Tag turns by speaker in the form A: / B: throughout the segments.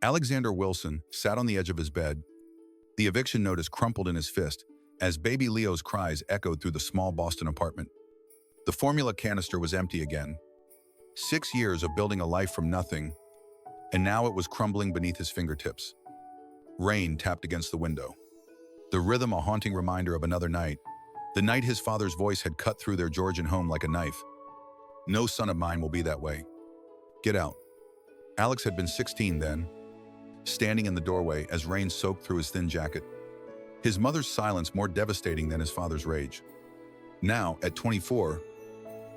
A: Alexander Wilson sat on the edge of his bed, the eviction notice crumpled in his fist as baby Leo's cries echoed through the small Boston apartment. The formula canister was empty again. 6 years of building a life from nothing, and now it was crumbling beneath his fingertips. Rain tapped against the window. The rhythm a haunting reminder of another night, the night his father's voice had cut through their Georgian home like a knife. No son of mine will be that way. Get out. Alex had been 16 then, standing in the doorway as rain soaked through his thin jacket. His mother's silence more devastating than his father's rage. Now, at 24,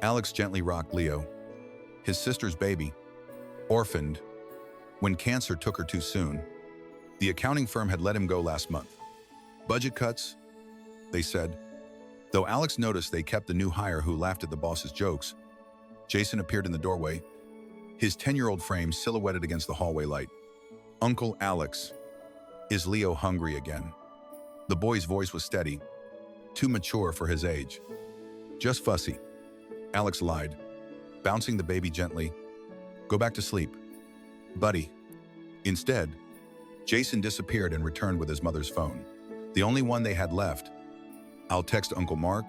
A: Alex gently rocked Leo, his sister's baby, orphaned, when cancer took her too soon. The accounting firm had let him go last month. Budget cuts, they said. Though Alex noticed they kept the new hire who laughed at the boss's jokes. Jason appeared in the doorway, his 10-year-old frame silhouetted against the hallway light. Uncle Alex, is Leo hungry again? The boy's voice was steady, too mature for his age. Just fussy, Alex lied, bouncing the baby gently. Go back to sleep, buddy. Instead, Jason disappeared and returned with his mother's phone, the only one they had left. I'll text Uncle Mark,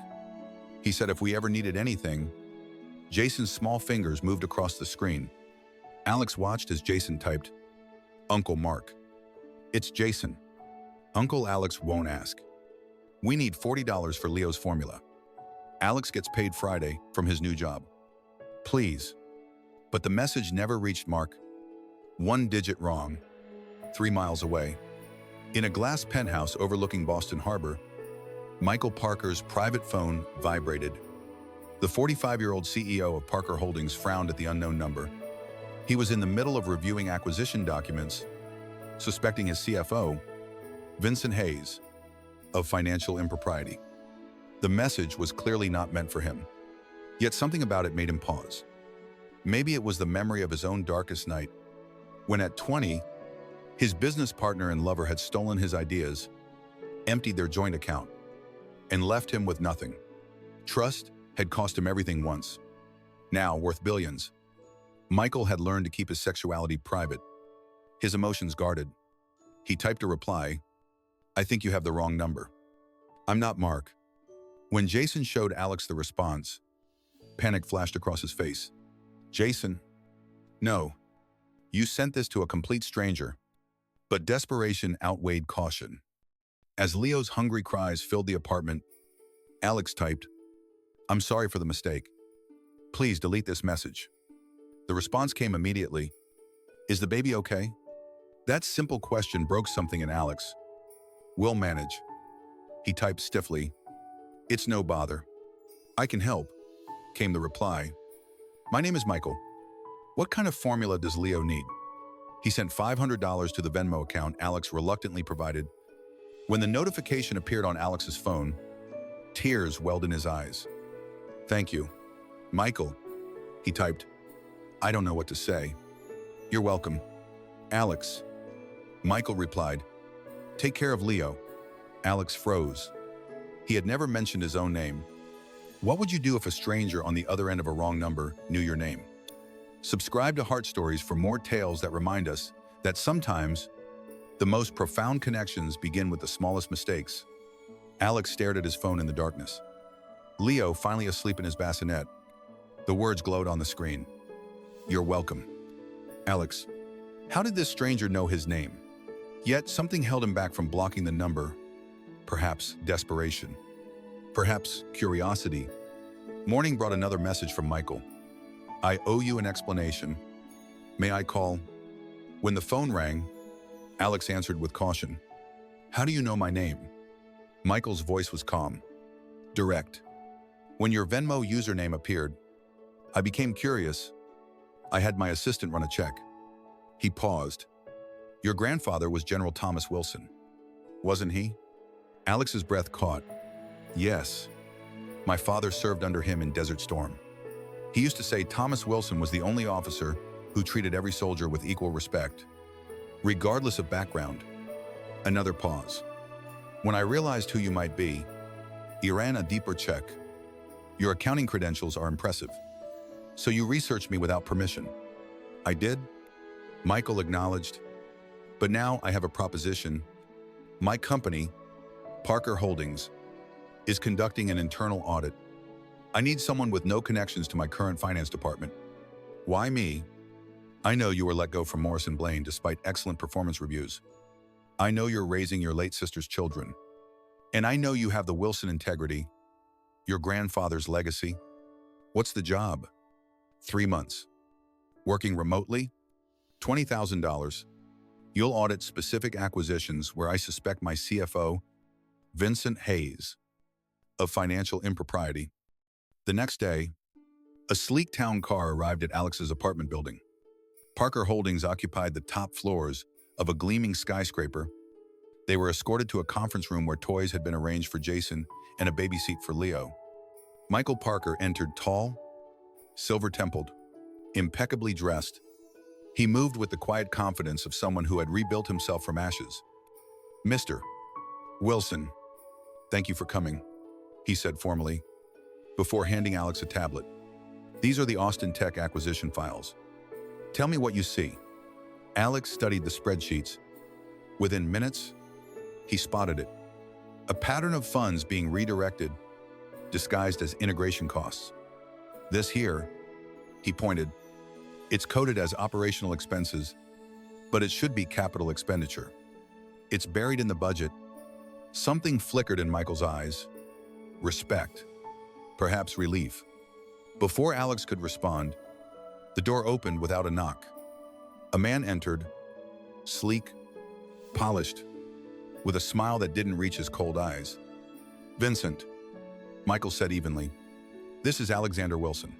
A: he said if we ever needed anything. Jason's small fingers moved across the screen. Alex watched as Jason typed, Uncle Mark. It's Jason. Uncle Alex won't ask. We need $40 for Leo's formula. Alex gets paid Friday from his new job. Please. But the message never reached Mark. 1 digit wrong. 3 miles away. In a glass penthouse overlooking Boston Harbor, Michael Parker's private phone vibrated. The 45-year-old CEO of Parker Holdings frowned at the unknown number. He was in the middle of reviewing acquisition documents, suspecting his CFO, Vincent Hayes, of financial impropriety. The message was clearly not meant for him. Yet something about it made him pause. Maybe it was the memory of his own darkest night, when at 20, his business partner and lover had stolen his ideas, emptied their joint account, and left him with nothing. Trust had cost him everything once, now worth billions. Michael had learned to keep his sexuality private, his emotions guarded. He typed a reply, I think you have the wrong number. I'm not Mark. When Jason showed Alex the response, panic flashed across his face. Jason, no, you sent this to a complete stranger. But desperation outweighed caution. As Leo's hungry cries filled the apartment, Alex typed, I'm sorry for the mistake. Please delete this message. The response came immediately. Is the baby okay? That simple question broke something in Alex. We'll manage. He typed stiffly. It's no bother. I can help, came the reply. My name is Michael. What kind of formula does Leo need? He sent $500 to the Venmo account Alex reluctantly provided. When the notification appeared on Alex's phone, tears welled in his eyes. Thank you, Michael, he typed. I don't know what to say. You're welcome, Alex. Michael replied, take care of Leo. Alex froze. He had never mentioned his own name. What would you do if a stranger on the other end of a wrong number knew your name? Subscribe to Heart Stories for more tales that remind us that sometimes the most profound connections begin with the smallest mistakes. Alex stared at his phone in the darkness. Leo finally asleep in his bassinet. The words glowed on the screen. You're welcome. Alex, how did this stranger know his name? Yet something held him back from blocking the number. Perhaps desperation. Perhaps curiosity. Morning brought another message from Michael. I owe you an explanation. May I call? When the phone rang, Alex answered with caution. How do you know my name? Michael's voice was calm, direct. When your Venmo username appeared, I became curious. I had my assistant run a check. He paused. Your grandfather was General Thomas Wilson, wasn't he? Alex's breath caught. Yes. My father served under him in Desert Storm. He used to say Thomas Wilson was the only officer who treated every soldier with equal respect, regardless of background. Another pause. When I realized who you might be, he ran a deeper check. Your accounting credentials are impressive. So you researched me without permission. I did? Michael acknowledged. But now I have a proposition. My company, Parker Holdings, is conducting an internal audit. I need someone with no connections to my current finance department. Why me? I know you were let go from Morrison Blaine despite excellent performance reviews. I know you're raising your late sister's children. And I know you have the Wilson integrity, your grandfather's legacy. What's the job? 3 months. Working remotely? $20,000. You'll audit specific acquisitions where I suspect my CFO, Vincent Hayes, of financial impropriety. The next day, a sleek town car arrived at Alex's apartment building. Parker Holdings occupied the top floors of a gleaming skyscraper. They were escorted to a conference room where toys had been arranged for Jason and a baby seat for Leo. Michael Parker entered tall, silver-templed, impeccably dressed. He moved with the quiet confidence of someone who had rebuilt himself from ashes. "Mr. Wilson, thank you for coming," he said formally, before handing Alex a tablet. "These are the Austin Tech acquisition files. Tell me what you see." Alex studied the spreadsheets. Within minutes, he spotted it. A pattern of funds being redirected, disguised as integration costs. "This here," he pointed, "it's coded as operational expenses, but it should be capital expenditure. It's buried in the budget." Something flickered in Michael's eyes. Respect. Perhaps relief. Before Alex could respond, the door opened without a knock. A man entered, sleek, polished, with a smile that didn't reach his cold eyes. "Vincent," Michael said evenly, "this is Alexander Wilson.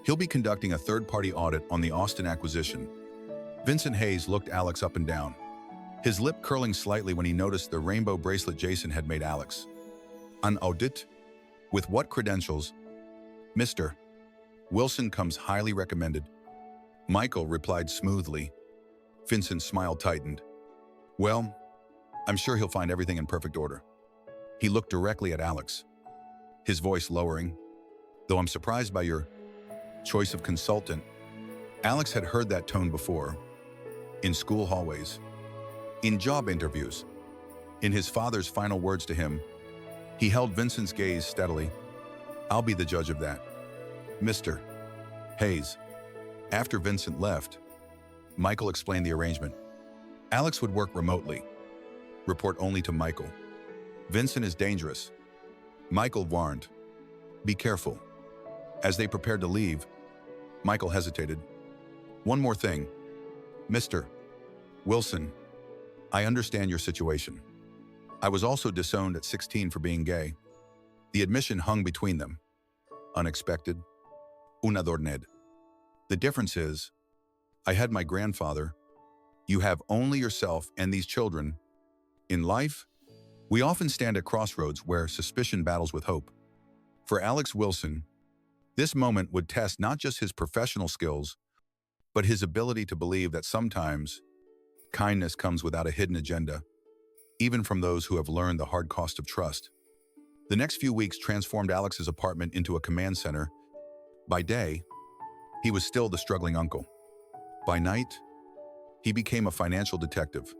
A: He'll be conducting a third-party audit on the Austin acquisition." Vincent Hayes looked Alex up and down, his lip curling slightly when he noticed the rainbow bracelet Jason had made Alex. "An audit? With what credentials?" "Mr. Wilson comes highly recommended," Michael replied smoothly. Vincent's smile tightened. "Well, I'm sure he'll find everything in perfect order." He looked directly at Alex, his voice lowering. "Though I'm surprised by your choice of consultant." Alex had heard that tone before, in school hallways, in job interviews. In his father's final words to him, he held Vincent's gaze steadily. "I'll be the judge of that, Mr. Hayes." After Vincent left, Michael explained the arrangement. Alex would work remotely, report only to Michael. "Vincent is dangerous," Michael warned. "Be careful." As they prepared to leave, Michael hesitated. "One more thing. Mr. Wilson, I understand your situation. I was also disowned at 16 for being gay." The admission hung between them. Unexpected. Una adorned. "The difference is, I had my grandfather. You have only yourself and these children. In life, we often stand at crossroads where suspicion battles with hope. For Alex Wilson, this moment would test not just his professional skills, but his ability to believe that sometimes kindness comes without a hidden agenda, even from those who have learned the hard cost of trust. The next few weeks transformed Alex's apartment into a command center. By day, he was still the struggling uncle. By night, he became a financial detective,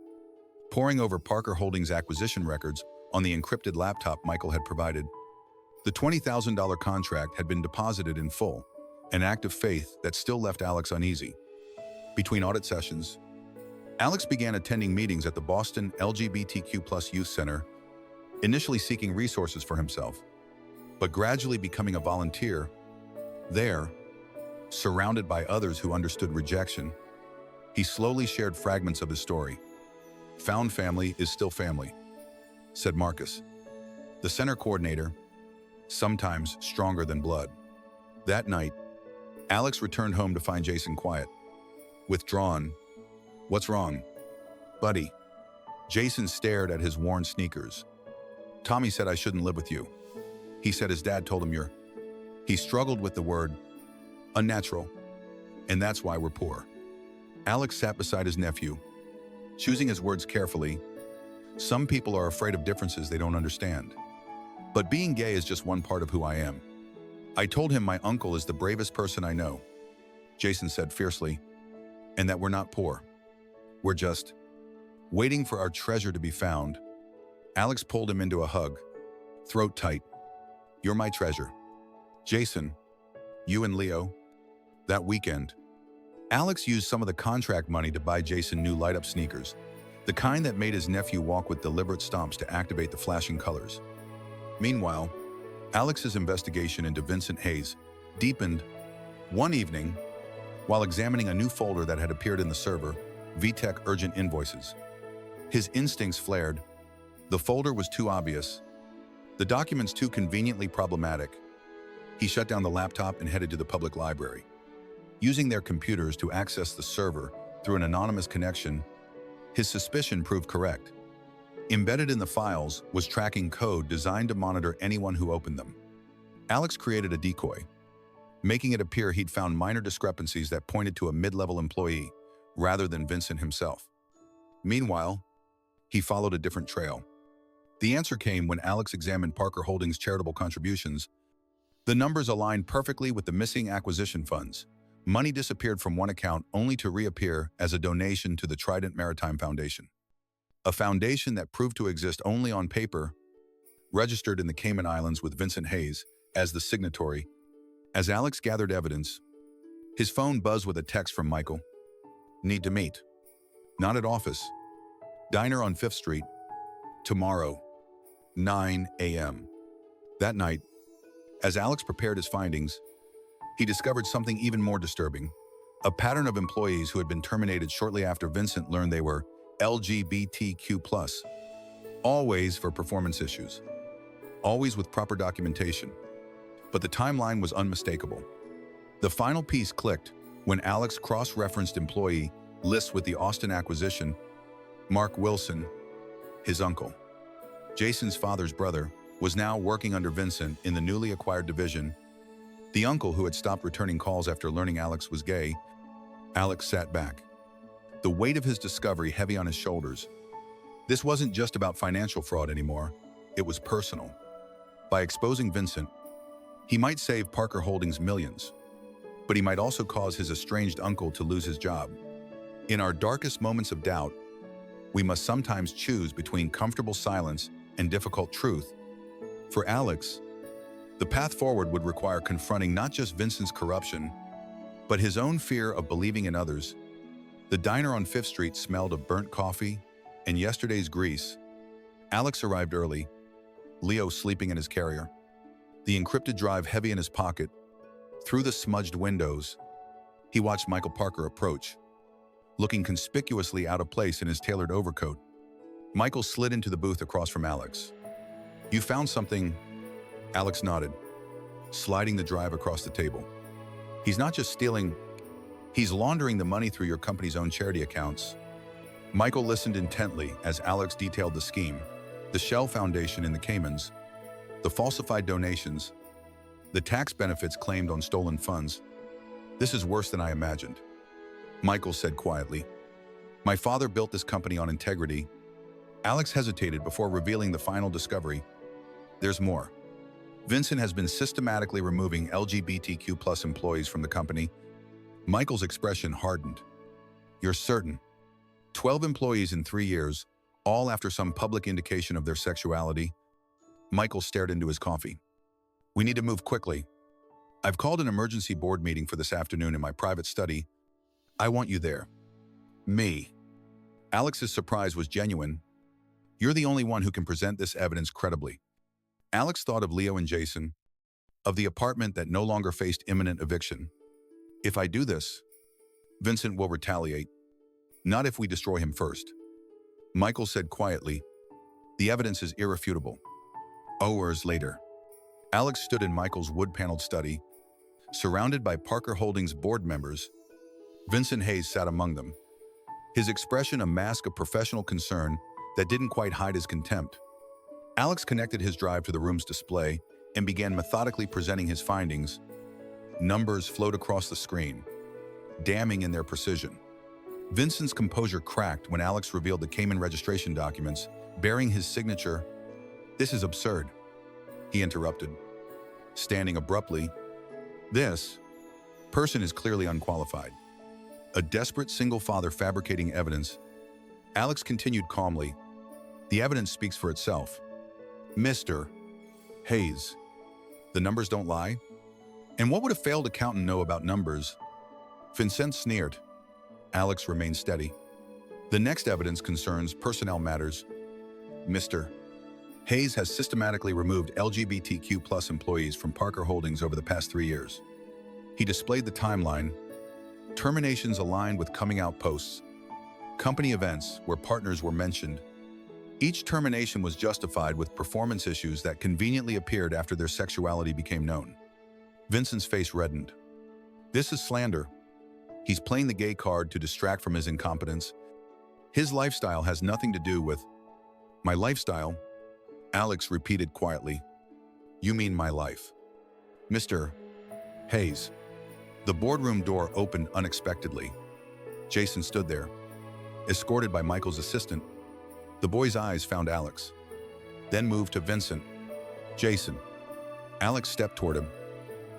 A: poring over Parker Holdings acquisition records on the encrypted laptop Michael had provided. The $20,000 contract had been deposited in full, an act of faith that still left Alex uneasy. Between audit sessions, Alex began attending meetings at the Boston LGBTQ+ Youth Center, initially seeking resources for himself, but gradually becoming a volunteer. There, surrounded by others who understood rejection, he slowly shared fragments of his story. "Found family is still family," said Marcus, the center coordinator, sometimes stronger than blood. That night, Alex returned home to find Jason quiet, withdrawn. "What's wrong, buddy?" Jason stared at his worn sneakers. "Tommy said I shouldn't live with you. He said his dad told him you're..." He struggled with the word unnatural, "and that's why we're poor." Alex sat beside his nephew, choosing his words carefully. "Some people are afraid of differences they don't understand. But being gay is just one part of who I am." "I told him my uncle is the bravest person I know," Jason said fiercely, "and that we're not poor. We're just Waiting for our treasure to be found, Alex pulled him into a hug, throat tight. You're my treasure. Jason, you and Leo, that weekend. Alex used some of the contract money to buy Jason new light-up sneakers, the kind that made his nephew walk with deliberate stomps to activate the flashing colors. Meanwhile, Alex's investigation into Vincent Hayes deepened. One evening, while examining a new folder that had appeared in the server, VTech Urgent Invoices, his instincts flared. The folder was too obvious, the documents too conveniently problematic. He shut down the laptop and headed to the public library. Using their computers to access the server through an anonymous connection, his suspicion proved correct. Embedded in the files was tracking code designed to monitor anyone who opened them. Alex created a decoy, making it appear he'd found minor discrepancies that pointed to a mid-level employee rather than Vincent himself. Meanwhile, he followed a different trail. The answer came when Alex examined Parker Holdings' charitable contributions. The numbers aligned perfectly with the missing acquisition funds. Money disappeared from one account only to reappear as a donation to the Trident Maritime Foundation, a foundation that proved to exist only on paper, registered in the Cayman Islands with Vincent Hayes as the signatory. As Alex gathered evidence, his phone buzzed with a text from Michael. Need to meet. Not at office. Diner on 5th Street. Tomorrow, 9 a.m. That night, as Alex prepared his findings, he discovered something even more disturbing. A pattern of employees who had been terminated shortly after Vincent learned they were LGBTQ+. Always for performance issues. Always with proper documentation. But the timeline was unmistakable. The final piece clicked when Alex cross-referenced employee lists with the Austin acquisition. Mark Wilson, his uncle, Jason's father's brother, was now working under Vincent in the newly acquired division. The uncle who had stopped returning calls after learning Alex was gay. Alex sat back, the weight of his discovery heavy on his shoulders. This wasn't just about financial fraud anymore, it was personal. By exposing Vincent, he might save Parker Holdings millions, but he might also cause his estranged uncle to lose his job. In our darkest moments of doubt, we must sometimes choose between comfortable silence and difficult truth. For Alex, the path forward would require confronting not just Vincent's corruption, but his own fear of believing in others. The diner on 5th Street smelled of burnt coffee and yesterday's grease. Alex arrived early, Leo sleeping in his carrier, the encrypted drive heavy in his pocket. Through the smudged windows, he watched Michael Parker approach, looking conspicuously out of place in his tailored overcoat. Michael slid into the booth across from Alex. You found something? Alex nodded, sliding the drive across the table. He's not just stealing, he's laundering the money through your company's own charity accounts. Michael listened intently as Alex detailed the scheme, the Shell Foundation in the Caymans, the falsified donations, the tax benefits claimed on stolen funds. This is worse than I imagined, Michael said quietly. My father built this company on integrity. Alex hesitated before revealing the final discovery. There's more. Vincent has been systematically removing LGBTQ+ employees from the company. Michael's expression hardened. You're certain? 12 employees in 3 years, all after some public indication of their sexuality? Michael stared into his coffee. We need to move quickly. I've called an emergency board meeting for this afternoon in my private study. I want you there. Me. Alex's surprise was genuine. You're the only one who can present this evidence credibly. Alex thought of Leo and Jason, of the apartment that no longer faced imminent eviction. If I do this, Vincent will retaliate. Not if we destroy him first. Michael said quietly, the evidence is irrefutable. Hours later, Alex stood in Michael's wood-paneled study, surrounded by Parker Holdings board members. Vincent Hayes sat among them, his expression a mask of professional concern that didn't quite hide his contempt. Alex connected his drive to the room's display and began methodically presenting his findings. Numbers flowed across the screen, damning in their precision. Vincent's composure cracked when Alex revealed the Cayman registration documents bearing his signature. This is absurd, he interrupted, standing abruptly. This person is clearly unqualified. A desperate single father fabricating evidence. Alex continued calmly. The evidence speaks for itself. Mr. Hayes, the numbers don't lie? And what would a failed accountant know about numbers? Vincent sneered. Alex remained steady. The next evidence concerns personnel matters. Mr. Hayes has systematically removed LGBTQ+ employees from Parker Holdings over the past 3 years. He displayed the timeline, terminations aligned with coming out posts, company events where partners were mentioned. Each termination was justified with performance issues that conveniently appeared after their sexuality became known. Vincent's face reddened. This is slander. He's playing the gay card to distract from his incompetence. His lifestyle has nothing to do with my lifestyle, Alex repeated quietly. You mean my life. Mr. Hayes. The boardroom door opened unexpectedly. Jason stood there, escorted by Michael's assistant. The boy's eyes found Alex, then moved to Vincent. Jason. Alex stepped toward him,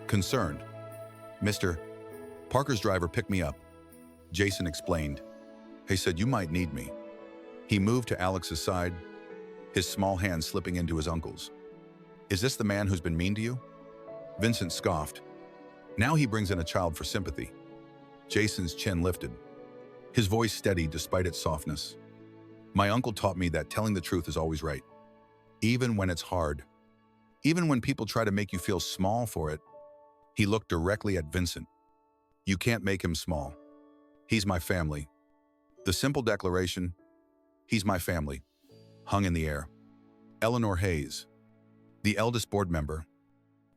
A: concerned. Mr. Parker's driver picked me up. Jason explained. He said you might need me. He moved to Alex's side, his small hand slipping into his uncle's. Is this the man who's been mean to you? Vincent scoffed. Now he brings in a child for sympathy. Jason's chin lifted, his voice steady despite its softness. My uncle taught me that telling the truth is always right. Even when it's hard. Even when people try to make you feel small for it. He looked directly at Vincent. You can't make him small. He's my family. The simple declaration, he's my family, hung in the air. Eleanor Hayes, the eldest board member,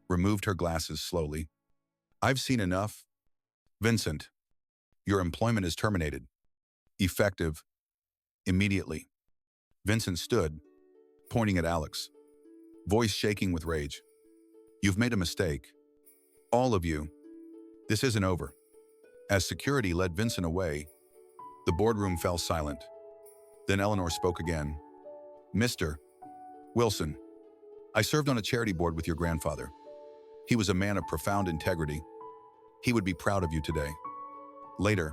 A: removed her glasses slowly. I've seen enough. Vincent, your employment is terminated. Effective. Immediately. Vincent stood, pointing at Alex, voice shaking with rage. You've made a mistake. All of you. This isn't over. As security led Vincent away, the boardroom fell silent. Then Eleanor spoke again. Mr. Wilson, I served on a charity board with your grandfather. He was a man of profound integrity. He would be proud of you today. Later,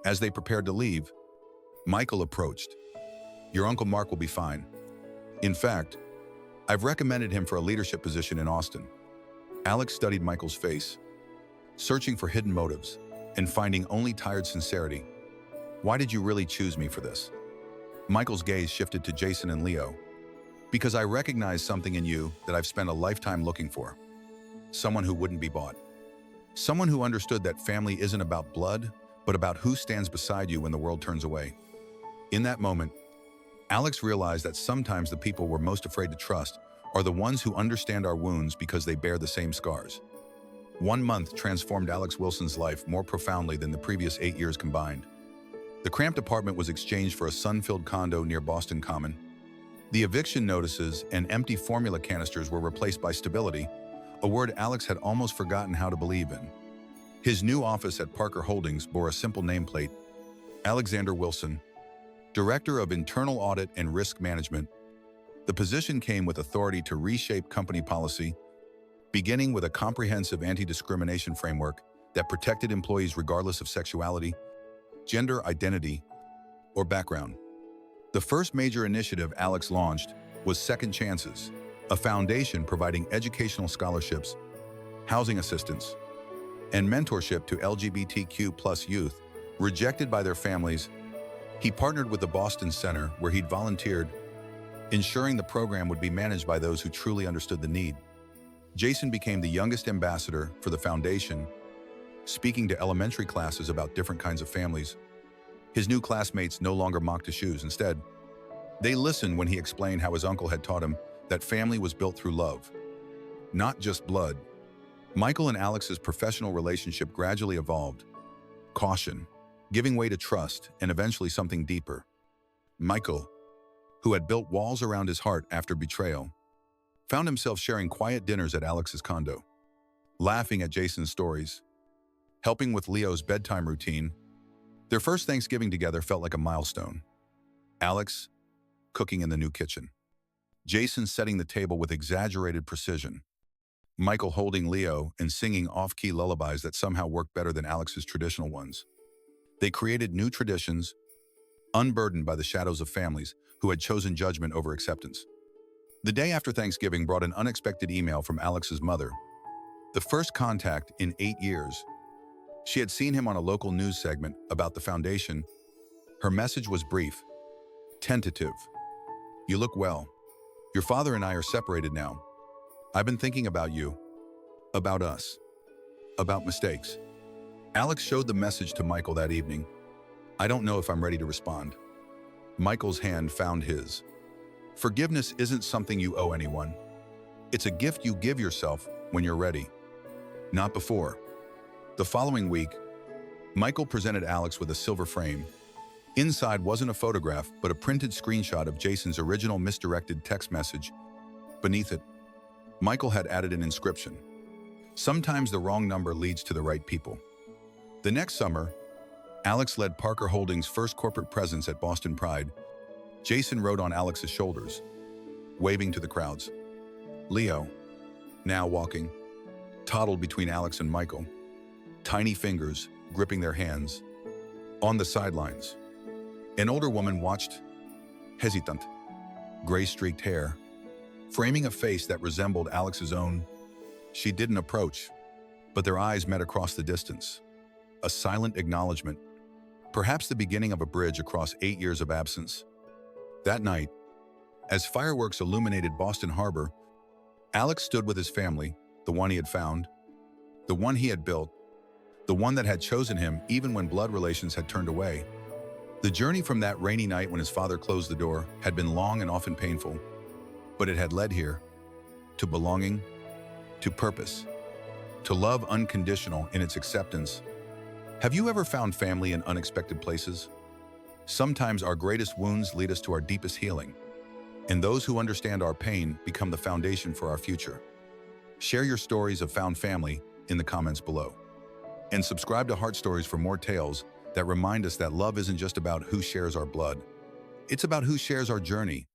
A: as they prepared to leave, Michael approached. Your Uncle Mark will be fine. In fact, I've recommended him for a leadership position in Austin. Alex studied Michael's face, searching for hidden motives and finding only tired sincerity. Why did you really choose me for this? Michael's gaze shifted to Jason and Leo. Because I recognize something in you that I've spent a lifetime looking for. Someone who wouldn't be bought. Someone who understood that family isn't about blood, but about who stands beside you when the world turns away. In that moment, Alex realized that sometimes the people we're most afraid to trust are the ones who understand our wounds because they bear the same scars. 1 month transformed Alex Wilson's life more profoundly than the previous 8 years combined. The cramped apartment was exchanged for a sun-filled condo near Boston Common. The eviction notices and empty formula canisters were replaced by stability, a word Alex had almost forgotten how to believe in. His new office at Parker Holdings bore a simple nameplate, Alexander Wilson, Director of Internal Audit and Risk Management. The position came with authority to reshape company policy, beginning with a comprehensive anti-discrimination framework that protected employees regardless of sexuality, gender identity, or background. The first major initiative Alex launched was Second Chances, a foundation providing educational scholarships, housing assistance, and mentorship to LGBTQ+ youth rejected by their families. He partnered with the Boston Center, where he'd volunteered, ensuring the program would be managed by those who truly understood the need. Jason became the youngest ambassador for the foundation, speaking to elementary classes about different kinds of families. His new classmates no longer mocked his shoes. Instead, they listened when he explained how his uncle had taught him that family was built through love, not just blood. Michael and Alex's professional relationship gradually evolved. Caution, giving way to trust, and eventually something deeper. Michael, who had built walls around his heart after betrayal, found himself sharing quiet dinners at Alex's condo, laughing at Jason's stories, helping with Leo's bedtime routine. Their first Thanksgiving together felt like a milestone. Alex, cooking in the new kitchen. Jason setting the table with exaggerated precision. Michael holding Leo and singing off-key lullabies that somehow worked better than Alex's traditional ones. They created new traditions, unburdened by the shadows of families who had chosen judgment over acceptance. The day after Thanksgiving brought an unexpected email from Alex's mother, the first contact in 8 years. She had seen him on a local news segment about the foundation. Her message was brief, tentative. "You look well. Your father and I are separated now. I've been thinking about you, about us, about mistakes." Alex showed the message to Michael that evening. "I don't know if I'm ready to respond." Michael's hand found his. Forgiveness isn't something you owe anyone. It's a gift you give yourself when you're ready, not before. The following week, Michael presented Alex with a silver frame. Inside wasn't a photograph, but a printed screenshot of Jason's original misdirected text message. Beneath it, Michael had added an inscription. "Sometimes the wrong number leads to the right people." The next summer, Alex led Parker Holdings' first corporate presence at Boston Pride. Jason rode on Alex's shoulders, waving to the crowds. Leo, now walking, toddled between Alex and Michael, tiny fingers gripping their hands. On the sidelines, an older woman watched, hesitant, gray-streaked hair, framing a face that resembled Alex's own. She didn't approach, but their eyes met across the distance. A silent acknowledgement, perhaps the beginning of a bridge across 8 years of absence. That night, as fireworks illuminated Boston Harbor, Alex stood with his family, the one he had found, the one he had built, the one that had chosen him even when blood relations had turned away. The journey from that rainy night when his father closed the door had been long and often painful, but it had led here, to belonging, to purpose, to love unconditional in its acceptance. Have you ever found family in unexpected places? Sometimes our greatest wounds lead us to our deepest healing, and those who understand our pain become the foundation for our future. Share your stories of found family in the comments below. And subscribe to Heart Stories for more tales that remind us that love isn't just about who shares our blood. It's about who shares our journey